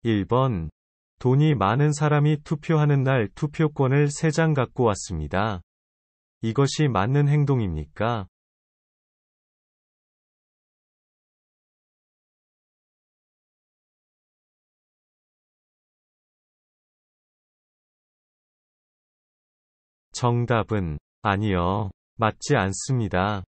1번. 돈이 많은 사람이 투표하는 날 투표권을 3장 갖고 왔습니다. 이것이 맞는 행동입니까? 정답은 아니요. 맞지 않습니다.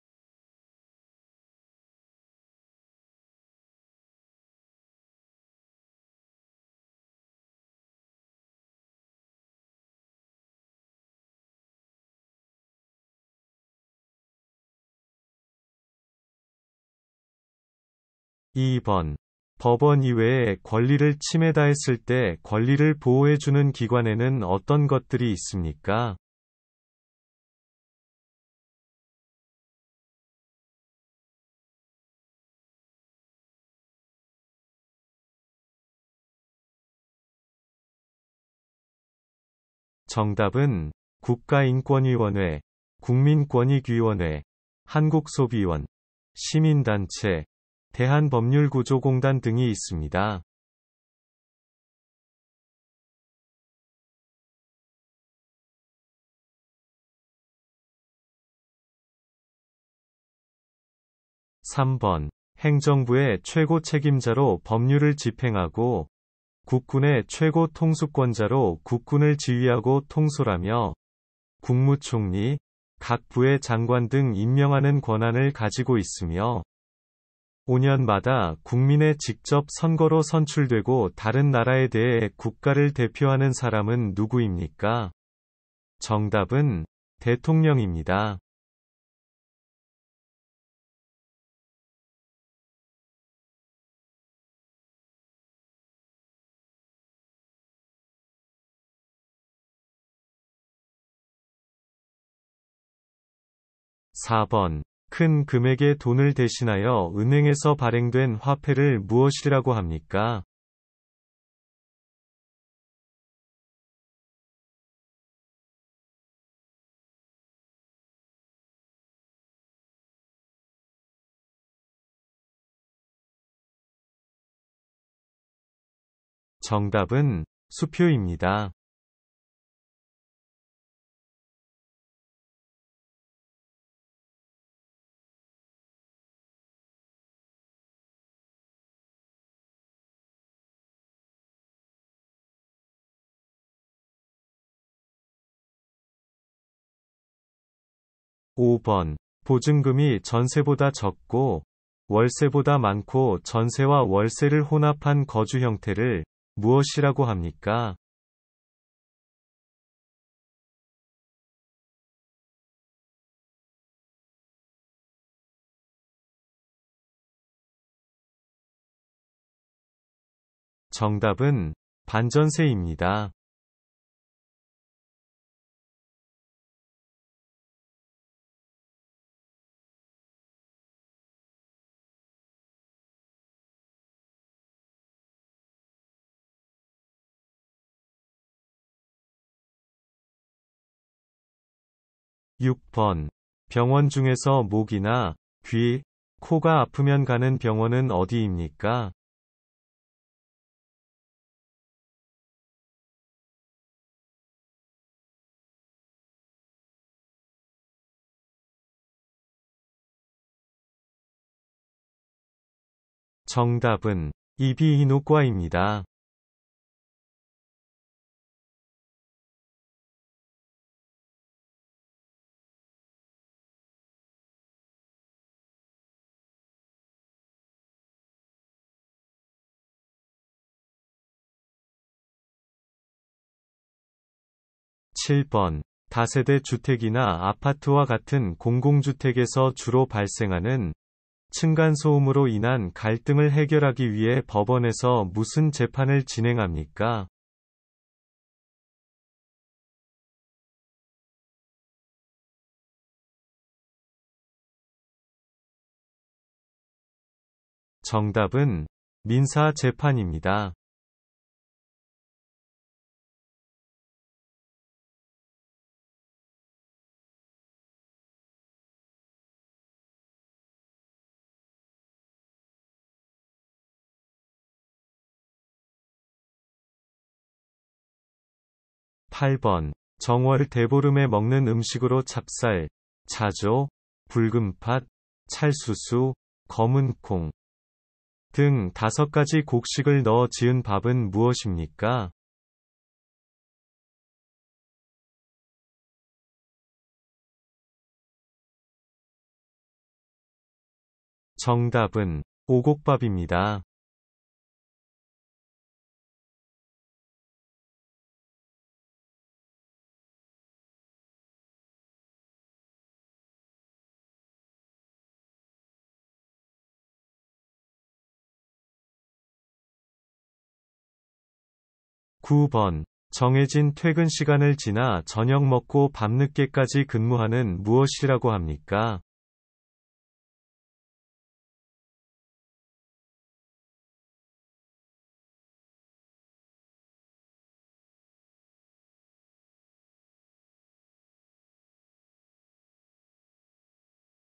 2번. 법원 이외에 권리를 침해다했을 때 권리를 보호해주는 기관에는 어떤 것들이 있습니까? 정답은 국가인권위원회, 국민권익위원회, 한국소비원, 시민단체, 대한법률구조공단 등이 있습니다. 3번. 행정부의 최고 책임자로 법률을 집행하고 국군의 최고 통수권자로 국군을 지휘하고 통솔하며 국무총리, 각 부의 장관 등 임명하는 권한을 가지고 있으며 5년마다 국민의 직접 선거로 선출되고 다른 나라에 대해 국가를 대표하는 사람은 누구입니까? 정답은 대통령입니다. 4번. 큰 금액의 돈을 대신하여 은행에서 발행된 화폐를 무엇이라고 합니까? 정답은 수표입니다. 5번. 보증금이 전세보다 적고 월세보다 많고 전세와 월세를 혼합한 거주 형태를 무엇이라고 합니까? 정답은 반전세입니다. 6번. 병원 중에서 목이나 귀, 코가 아프면 가는 병원은 어디입니까? 정답은 이비인후과입니다. 7번. 다세대 주택이나 아파트와 같은 공공주택에서 주로 발생하는 층간소음으로 인한 갈등을 해결하기 위해 법원에서 무슨 재판을 진행합니까? 정답은 민사 재판입니다. 8번. 정월 대보름에 먹는 음식으로 찹쌀, 자조, 붉은팥, 찰수수, 검은콩 등 5가지 곡식을 넣어 지은 밥은 무엇입니까? 정답은 오곡밥입니다. 9번. 정해진 퇴근 시간을 지나 저녁 먹고 밤늦게까지 근무하는 무엇이라고 합니까?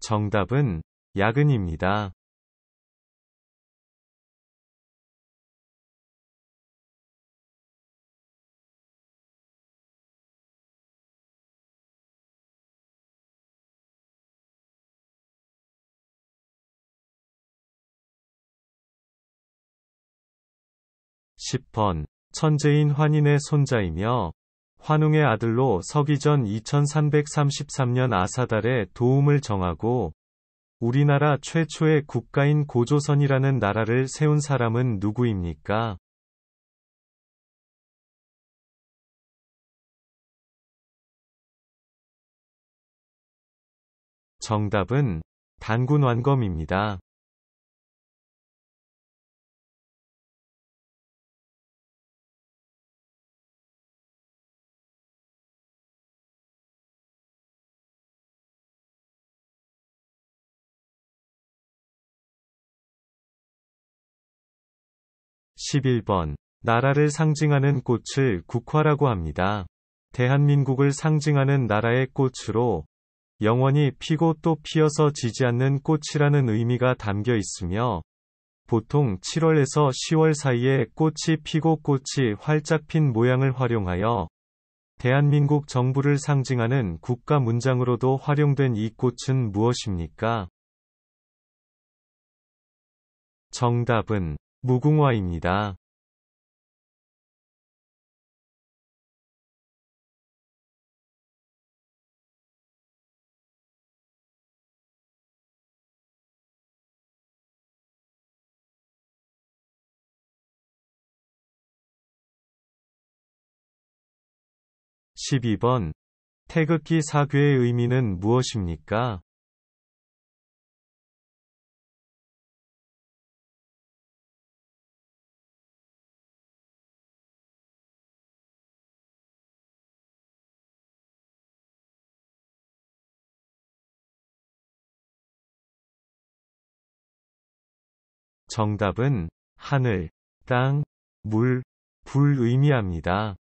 정답은 야근입니다. 10번. 천재인 환인의 손자이며 환웅의 아들로 서기 전 2333년 아사달의 도움을 정하고 우리나라 최초의 국가인 고조선이라는 나라를 세운 사람은 누구입니까? 정답은 단군 완검입니다. 11번. 나라를 상징하는 꽃을 국화라고 합니다. 대한민국을 상징하는 나라의 꽃으로 영원히 피고 또 피어서 지지 않는 꽃이라는 의미가 담겨 있으며 보통 7월에서 10월 사이에 꽃이 피고 꽃이 활짝 핀 모양을 활용하여 대한민국 정부를 상징하는 국가 문장으로도 활용된 이 꽃은 무엇입니까? 정답은 무궁화입니다. 12번. 태극기 사괴의 의미는 무엇입니까? 정답은 하늘, 땅, 물, 불 의미합니다.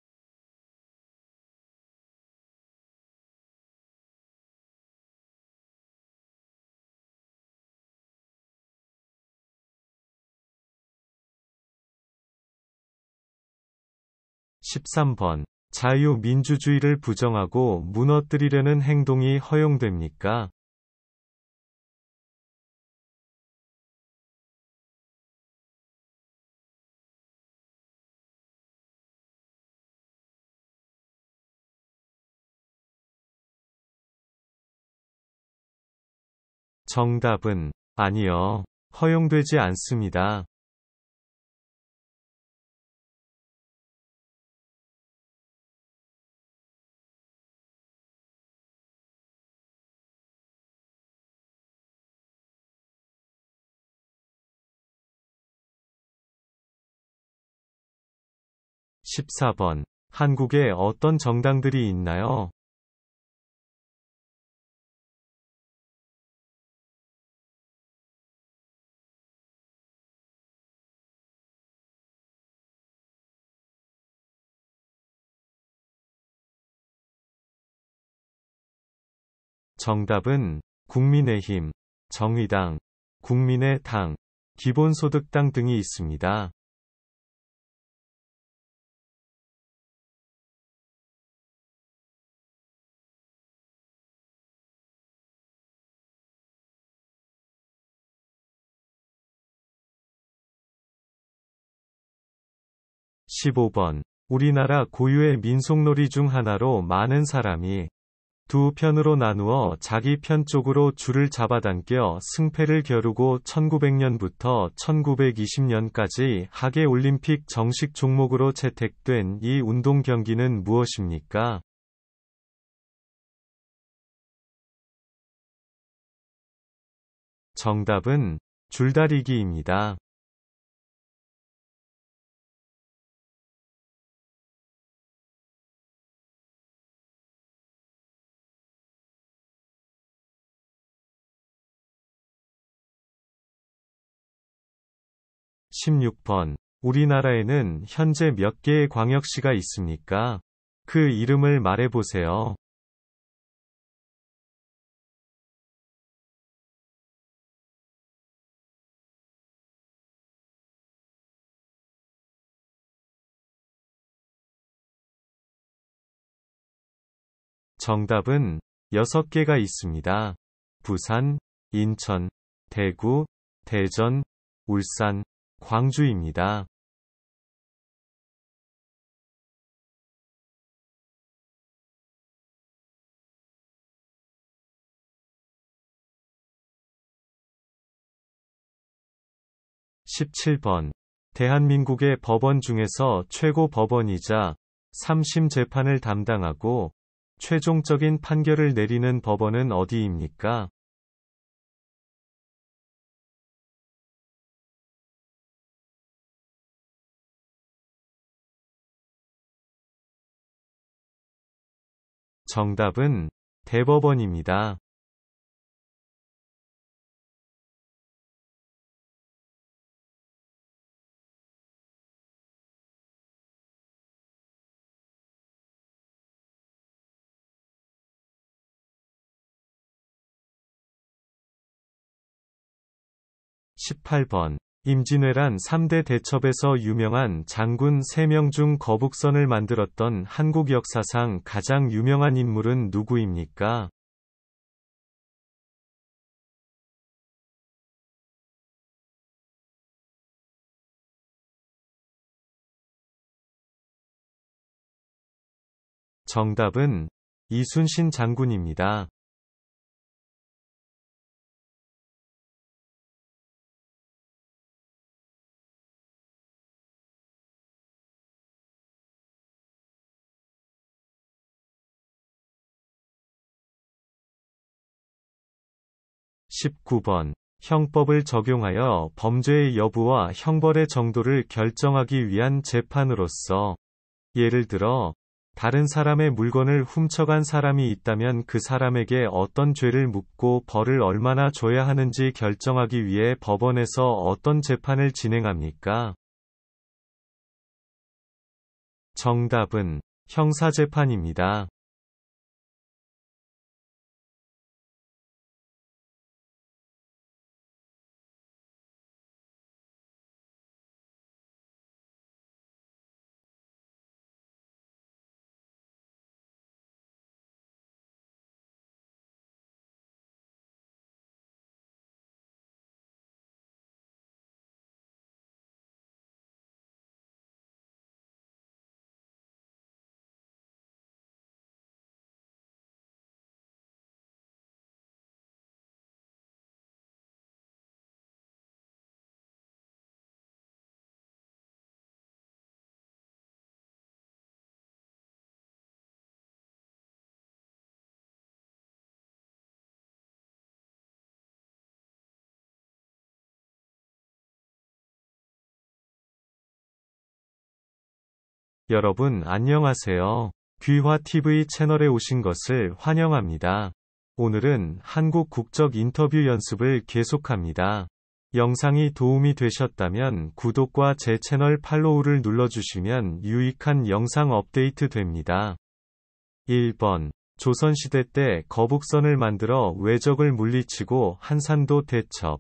13번. 자유민주주의를 부정하고 무너뜨리려는 행동이 허용됩니까? 정답은 아니요. 허용되지 않습니다. 14번. 한국에 어떤 정당들이 있나요? 정답은 국민의힘, 정의당, 국민의당, 기본소득당 등이 있습니다. 15번. 우리나라 고유의 민속놀이 중 하나로 많은 사람이 두 편으로 나누어 자기 편 쪽으로 줄을 잡아당겨 승패를 겨루고 1900년부터 1920년까지 하계올림픽 정식 종목으로 채택된 이 운동 경기는 무엇입니까? 정답은 줄다리기입니다. 16번. 우리나라에는 현재 몇 개의 광역시가 있습니까? 그 이름을 말해보세요. 정답은 6개가 있습니다. 부산, 인천, 대구, 대전, 울산, 광주입니다. 17번. 대한민국의 법원 중에서 최고 법원이자 3심 재판을 담당하고 최종적인 판결을 내리는 법원은 어디입니까? 정답은 대법원입니다. 18번. 임진왜란 3대 대첩에서 유명한 장군 3명 중 거북선을 만들었던 한국 역사상 가장 유명한 인물은 누구입니까? 정답은 이순신 장군입니다. 19번. 형법을 적용하여 범죄의 여부와 형벌의 정도를 결정하기 위한 재판으로서, 예를 들어, 다른 사람의 물건을 훔쳐간 사람이 있다면 그 사람에게 어떤 죄를 묻고 벌을 얼마나 줘야 하는지 결정하기 위해 법원에서 어떤 재판을 진행합니까? 정답은 형사재판입니다. 여러분 안녕하세요. 귀화TV 채널에 오신 것을 환영합니다. 오늘은 한국 국적 인터뷰 연습을 계속합니다. 영상이 도움이 되셨다면 구독과 제 채널 팔로우를 눌러주시면 유익한 영상 업데이트 됩니다. 1번. 조선시대 때 거북선을 만들어 외적을 물리치고 한산도 대첩,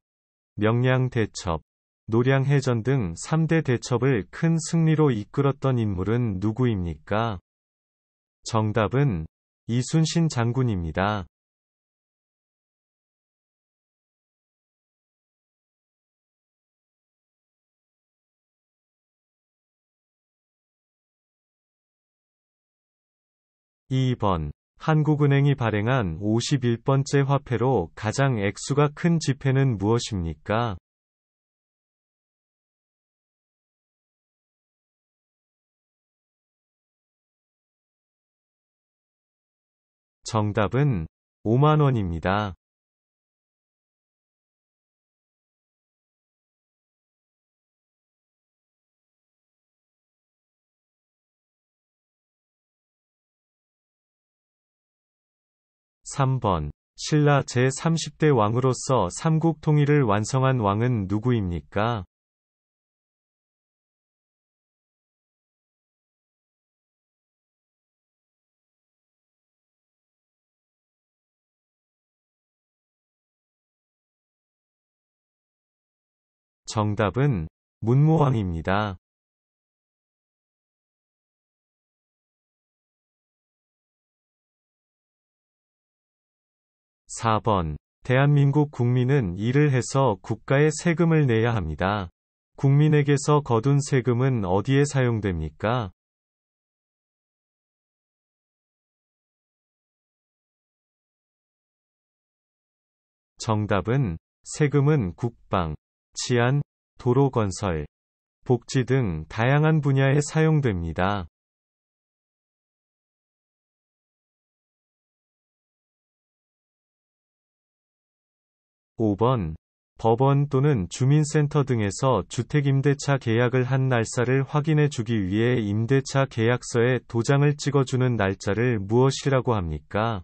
명량 대첩, 노량해전 등 3대 대첩을 큰 승리로 이끌었던 인물은 누구입니까? 정답은 이순신 장군입니다. 2번. 한국은행이 발행한 51번째 화폐로 가장 액수가 큰 지폐는 무엇입니까? 정답은 5만 원입니다. 3번. 신라 제30대 왕으로서 삼국 통일을 완성한 왕은 누구입니까? 정답은 문무왕입니다. 4번. 대한민국 국민은 일을 해서 국가에 세금을 내야 합니다. 국민에게서 거둔 세금은 어디에 사용됩니까? 정답은 세금은 국방, 치안, 도로 건설, 복지 등 다양한 분야에 사용됩니다. 5번. 법원 또는 주민센터 등에서 주택임대차 계약을 한 날짜를 확인해 주기 위해 임대차 계약서에 도장을 찍어주는 날짜를 무엇이라고 합니까?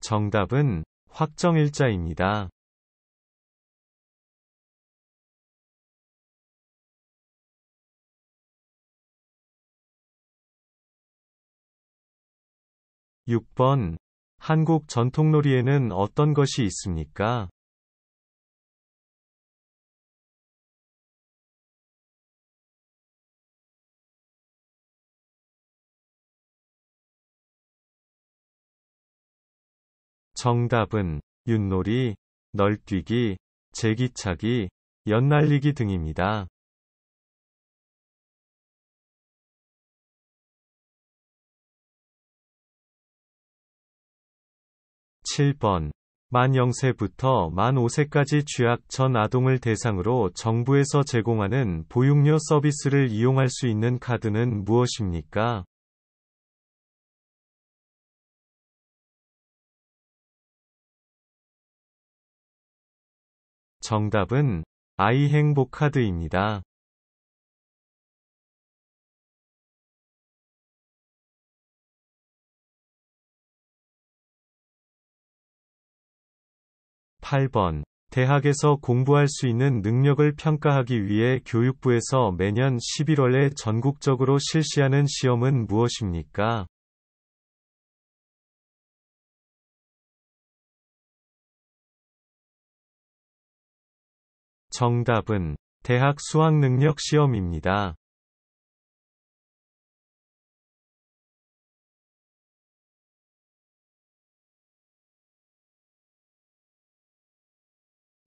정답은 확정일자입니다. 6번. 한국 전통놀이에는 어떤 것이 있습니까? 정답은 윷놀이, 널뛰기, 제기차기, 연날리기 등입니다. 7번. 만 0세부터 만 5세까지 취약 전 아동을 대상으로 정부에서 제공하는 보육료 서비스를 이용할 수 있는 카드는 무엇입니까? 정답은 아이 행복 카드입니다. 8번. 대학에서 공부할 수 있는 능력을 평가하기 위해 교육부에서 매년 11월에 전국적으로 실시하는 시험은 무엇입니까? 정답은 대학 수학능력 시험입니다.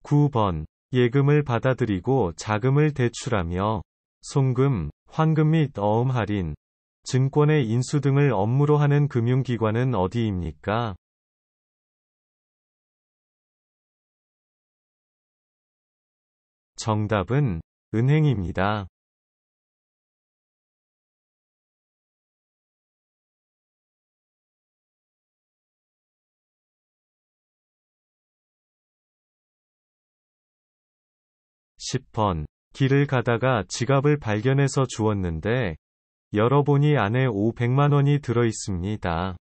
9번. 예금을 받아들이고 자금을 대출하며 송금, 환급 및 어음 할인, 증권의 인수 등을 업무로 하는 금융기관은 어디입니까? 정답은 은행입니다. 10번. 길을 가다가 지갑을 발견해서 주웠는데 열어보니 안에 500만 원이 들어 있습니다.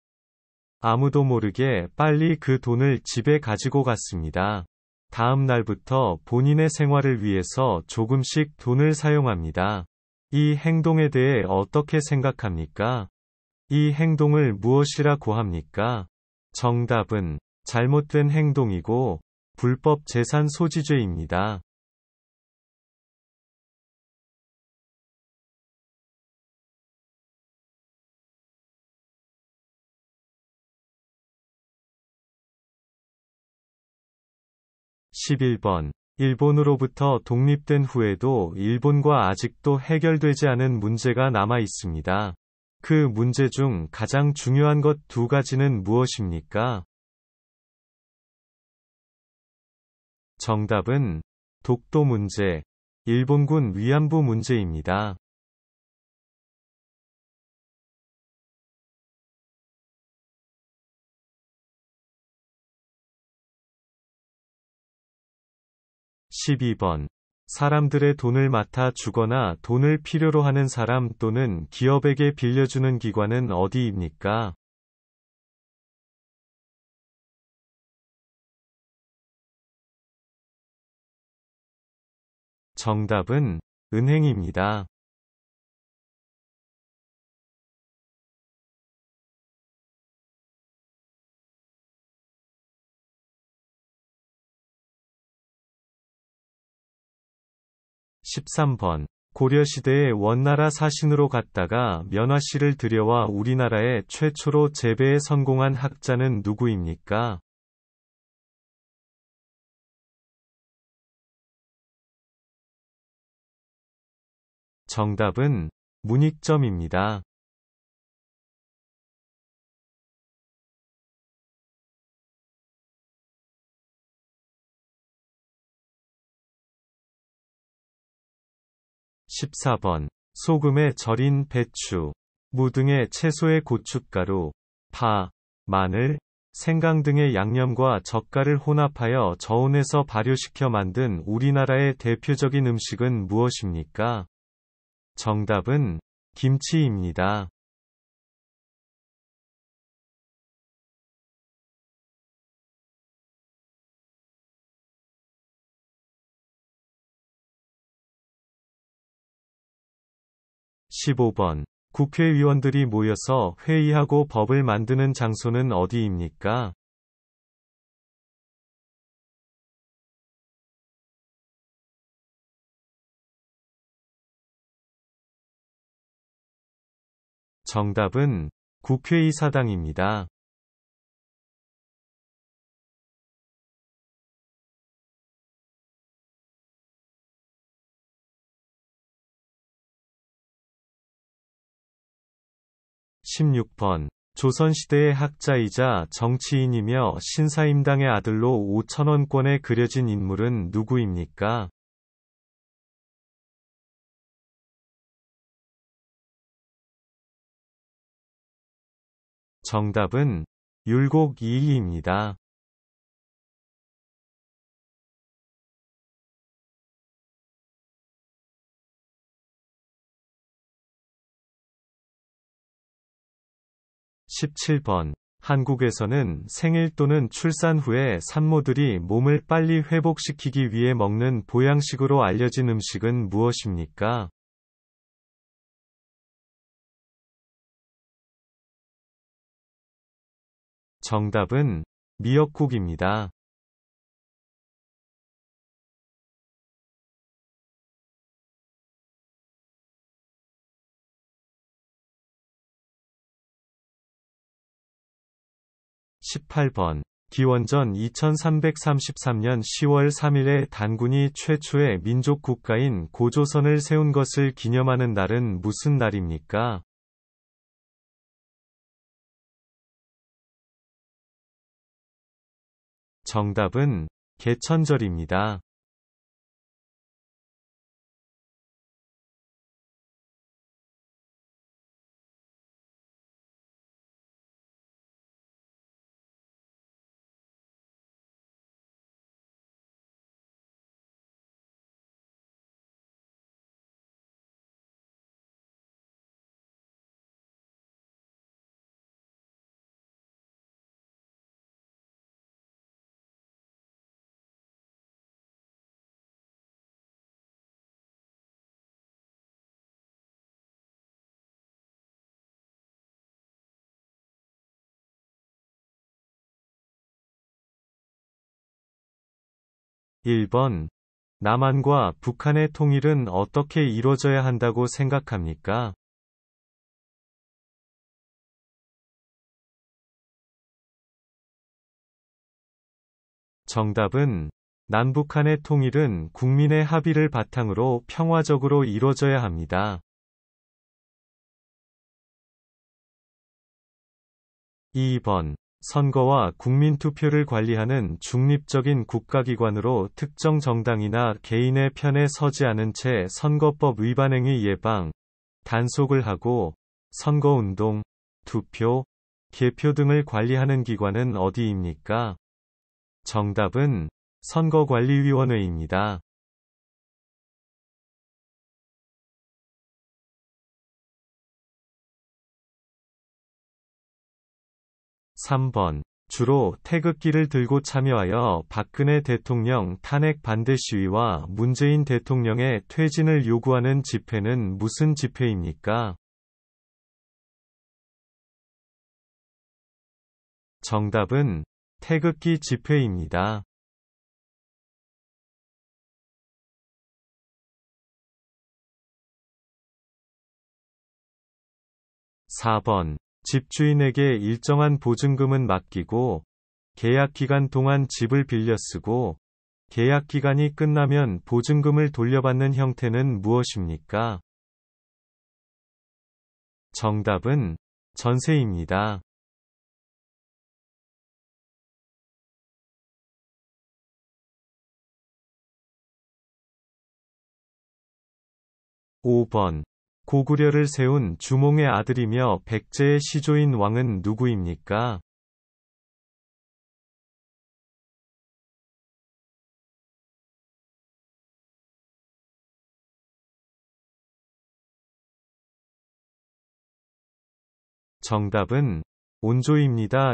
아무도 모르게 빨리 그 돈을 집에 가지고 갔습니다. 다음 날부터 본인의 생활을 위해서 조금씩 돈을 사용합니다. 이 행동에 대해 어떻게 생각합니까? 이 행동을 무엇이라고 합니까? 정답은 잘못된 행동이고 불법 재산 소지죄입니다. 11번. 일본으로부터 독립된 후에도 일본과 아직도 해결되지 않은 문제가 남아 있습니다. 그 문제 중 가장 중요한 것 두 가지는 무엇입니까? 정답은 독도 문제, 일본군 위안부 문제입니다. 12번. 사람들의 돈을 맡아 주거나 돈을 필요로 하는 사람 또는 기업에게 빌려주는 기관은 어디입니까? 정답은 은행입니다. 13번. 고려시대에 원나라 사신으로 갔다가 면화씨를 들여와 우리나라에 최초로 재배에 성공한 학자는 누구입니까? 정답은 문익점입니다. 14번. 소금에 절인 배추, 무 등의 채소의 고춧가루, 파, 마늘, 생강 등의 양념과 젓갈을 혼합하여 저온에서 발효시켜 만든 우리나라의 대표적인 음식은 무엇입니까? 정답은 김치입니다. 15번. 국회의원들이 모여서 회의하고 법을 만드는 장소는 어디입니까? 정답은 국회의사당입니다. 16번. 조선시대의 학자이자 정치인이며 신사임당의 아들로 5천원권에 그려진 인물은 누구입니까? 정답은 율곡 이이입니다. 17번. 한국에서는 생일 또는 출산 후에 산모들이 몸을 빨리 회복시키기 위해 먹는 보양식으로 알려진 음식은 무엇입니까? 정답은 미역국입니다. 18번. 기원전 2333년 10월 3일에 단군이 최초의 민족 국가인 고조선을 세운 것을 기념하는 날은 무슨 날입니까? 정답은 개천절입니다. 1번. 남한과 북한의 통일은 어떻게 이루어져야 한다고 생각합니까? 정답은 남북한의 통일은 국민의 합의를 바탕으로 평화적으로 이루어져야 합니다. 2번. 선거와 국민투표를 관리하는 중립적인 국가기관으로 특정 정당이나 개인의 편에 서지 않은 채 선거법 위반 행위 예방, 단속을 하고 선거운동, 투표, 개표 등을 관리하는 기관은 어디입니까? 정답은 선거관리위원회입니다. 3번. 주로 태극기를 들고 참여하여 박근혜 대통령 탄핵 반대 시위와 문재인 대통령의 퇴진을 요구하는 집회는 무슨 집회입니까? 정답은 태극기 집회입니다. 4번. 집주인에게 일정한 보증금은 맡기고 계약 기간 동안 집을 빌려 쓰고 계약 기간이 끝나면 보증금을 돌려받는 형태는 무엇입니까? 정답은 전세입니다. 5번. 고구려를 세운 주몽의 아들이며 백제의 시조인 왕은 누구입니까? 정답은 온조입니다.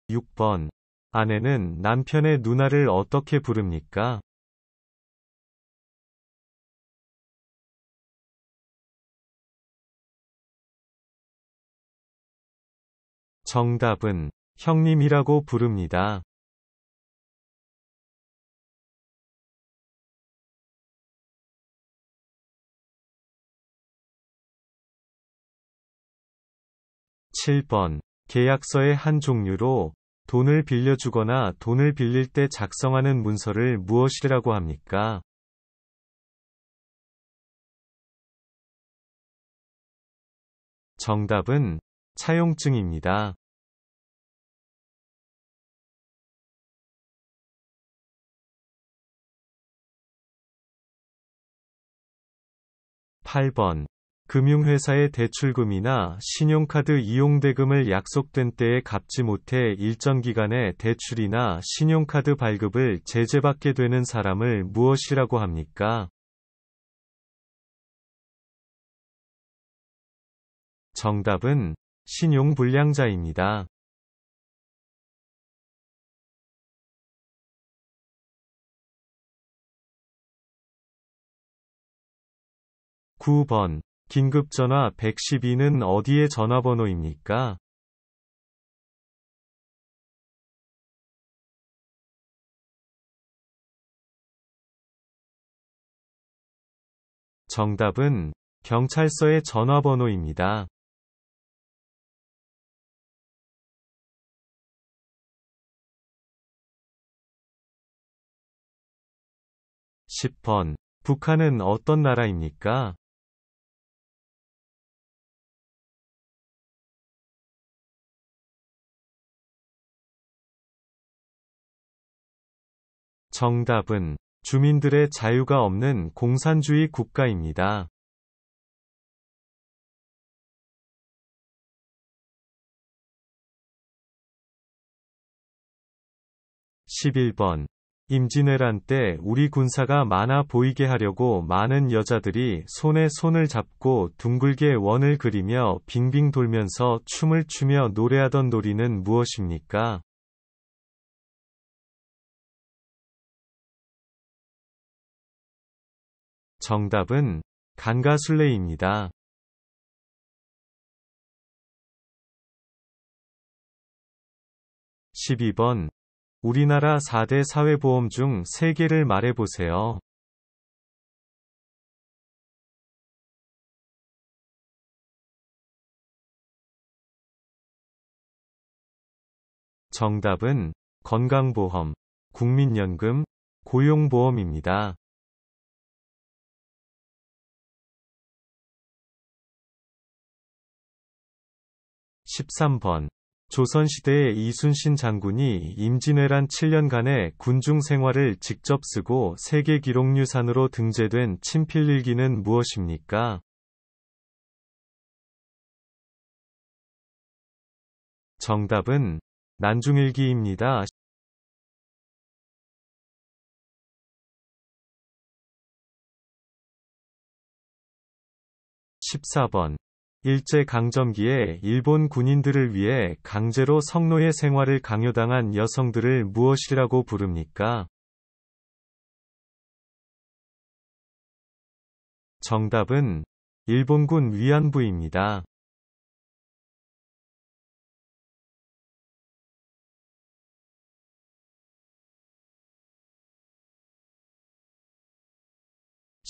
6번. 아내는 남편의 누나를 어떻게 부릅니까? 정답은 형님이라고 부릅니다. 7번. 계약서의 한 종류로 돈을 빌려주거나 돈을 빌릴 때 작성하는 문서를 무엇이라고 합니까? 정답은 차용증입니다. 8번. 금융회사의 대출금이나 신용카드 이용대금을 약속된 때에 갚지 못해 일정 기간에 대출이나 신용카드 발급을 제재받게 되는 사람을 무엇이라고 합니까? 정답은 신용불량자입니다. 9번. 긴급전화 112는 어디의 전화번호입니까? 정답은 경찰서의 전화번호입니다. 10번. 북한은 어떤 나라입니까? 정답은 주민들의 자유가 없는 공산주의 국가입니다. (11번) 임진왜란 때 우리 군사가 많아 보이게 하려고 많은 여자들이 손에 손을 잡고 둥글게 원을 그리며 빙빙 돌면서 춤을 추며 노래하던 놀이는 무엇입니까? 정답은 간가술래입니다. 12번. 우리나라 4대 사회보험 중 3개를 말해보세요. 정답은 건강보험, 국민연금, 고용보험입니다. 13번. 조선시대의 이순신 장군이 임진왜란 7년간의 군중 생활을 직접 쓰고 세계기록유산으로 등재된 친필일기는 무엇입니까? 정답은 난중일기입니다. 14번. 일제강점기에 일본 군인들을 위해 강제로 성노예 생활을 강요당한 여성들을 무엇이라고 부릅니까? 정답은 일본군 위안부입니다.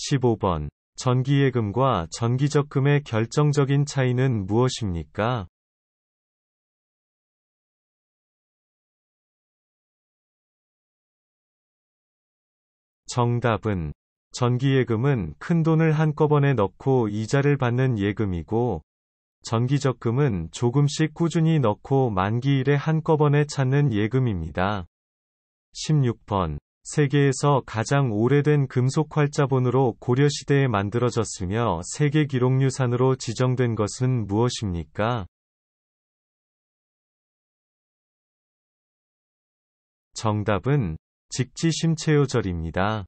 15번. 전기예금과 전기적금의 결정적인 차이는 무엇입니까? 정답은 전기예금은 큰돈을 한꺼번에 넣고 이자를 받는 예금이고, 전기적금은 조금씩 꾸준히 넣고 만기일에 한꺼번에 찾는 예금입니다. 16번. 세계에서 가장 오래된 금속 활자본으로 고려시대에 만들어졌으며 세계기록유산으로 지정된 것은 무엇입니까? 정답은 직지심체요절입니다.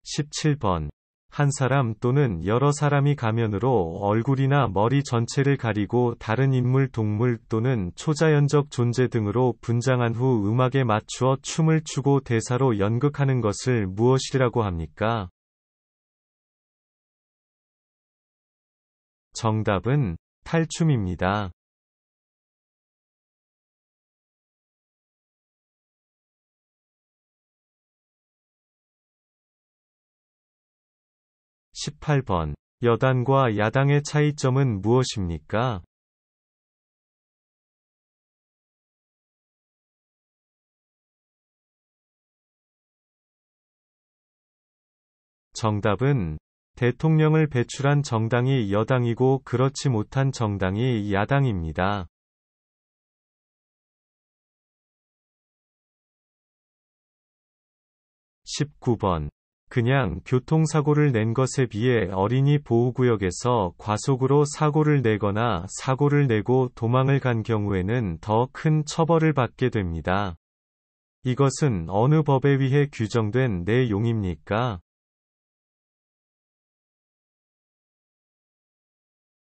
17번. 한 사람 또는 여러 사람이 가면으로 얼굴이나 머리 전체를 가리고 다른 인물, 동물 또는 초자연적 존재 등으로 분장한 후 음악에 맞추어 춤을 추고 대사로 연극하는 것을 무엇이라고 합니까? 정답은 탈춤입니다. 18번. 여당과 야당의 차이점은 무엇입니까? 정답은 대통령을 배출한 정당이 여당이고 그렇지 못한 정당이 야당입니다. 19번. 그냥 교통사고를 낸 것에 비해 어린이 보호구역에서 과속으로 사고를 내거나 사고를 내고 도망을 간 경우에는 더 큰 처벌을 받게 됩니다. 이것은 어느 법에 의해 규정된 내용입니까?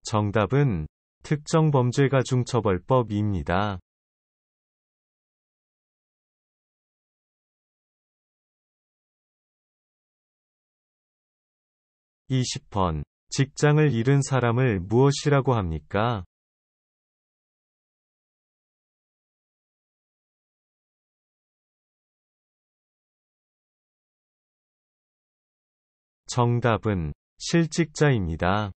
정답은 특정범죄가중처벌법입니다. 20번. 직장을 잃은 사람을 무엇이라고 합니까? 정답은 실직자입니다.